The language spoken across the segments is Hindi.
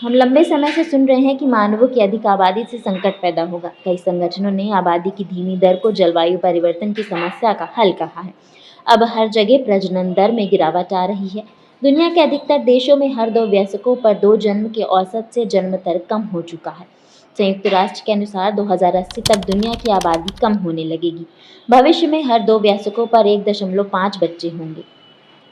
हम लंबे समय से सुन रहे हैं कि मानवों की अधिक आबादी से संकट पैदा होगा। कई संगठनों ने आबादी की धीमी दर को जलवायु परिवर्तन की समस्या का हल कहा है। अब हर जगह प्रजनन दर में गिरावट आ रही है। दुनिया के अधिकतर देशों में हर 2 वयस्कों पर 2 जन्म के औसत से जन्म दर कम हो चुका है। संयुक्त राष्ट्र के अनुसार 2080 तक दुनिया की आबादी कम होने लगेगी। भविष्य में हर 2 वयस्कों पर 1.5 बच्चे होंगे।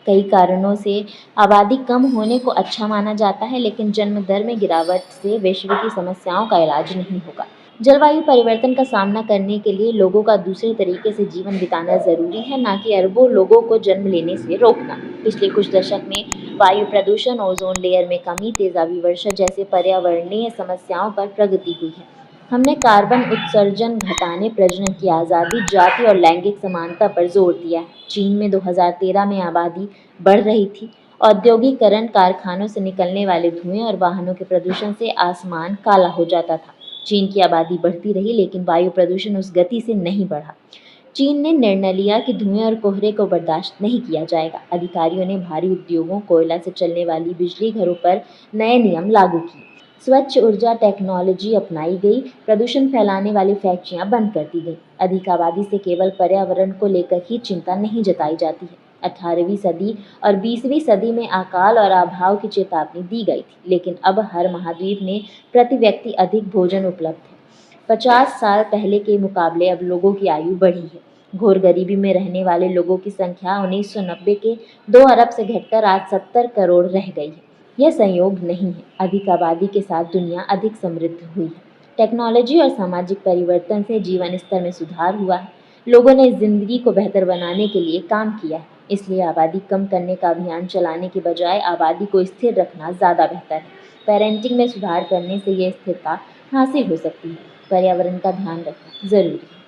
कई कारणों से आबादी कम होने को अच्छा माना जाता है, लेकिन जन्म दर में गिरावट से विश्व की समस्याओं का इलाज नहीं होगा। जलवायु परिवर्तन का सामना करने के लिए लोगों का दूसरे तरीके से जीवन बिताना जरूरी है, ना कि अरबों लोगों को जन्म लेने से रोकना। पिछले कुछ दशक में वायु प्रदूषण, ओजोन लेयर में कमी, तेजाबी वर्षा जैसे पर्यावरणीय समस्याओं पर प्रगति हुई है। हमने कार्बन उत्सर्जन घटाने, प्रजनन की आज़ादी, जाति और लैंगिक समानता पर जोर दिया है। चीन में 2013 में आबादी बढ़ रही थी। औद्योगिकरण, कारखानों से निकलने वाले धुएं और वाहनों के प्रदूषण से आसमान काला हो जाता था। चीन की आबादी बढ़ती रही, लेकिन वायु प्रदूषण उस गति से नहीं बढ़ा। चीन ने निर्णय लिया कि धुएं और कोहरे को बर्दाश्त नहीं किया जाएगा। अधिकारियों ने भारी उद्योगों, कोयला से चलने वाली बिजली घरों पर नए नियम लागू किए। स्वच्छ ऊर्जा टेक्नोलॉजी अपनाई गई। प्रदूषण फैलाने वाली फैक्ट्रियां बंद कर दी गई। अधिक आबादी से केवल पर्यावरण को लेकर ही चिंता नहीं जताई जाती है। 18वीं सदी और 20वीं सदी में अकाल और अभाव की चेतावनी दी गई थी, लेकिन अब हर महाद्वीप में प्रति व्यक्ति अधिक भोजन उपलब्ध है। 50 साल पहले के मुकाबले अब लोगों की आयु बढ़ी है। घोर गरीबी में रहने वाले लोगों की संख्या 1990 के 2 अरब से घटकर आज 70 करोड़ रह गई है। यह संयोग नहीं है। अधिक आबादी के साथ दुनिया अधिक समृद्ध हुई है। टेक्नोलॉजी और सामाजिक परिवर्तन से जीवन स्तर में सुधार हुआ है। लोगों ने जिंदगी को बेहतर बनाने के लिए काम किया है। इसलिए आबादी कम करने का अभियान चलाने के बजाय आबादी को स्थिर रखना ज़्यादा बेहतर है। पेरेंटिंग में सुधार करने से यह स्थिरता हासिल हो सकती है। पर्यावरण का ध्यान रखना जरूरी है।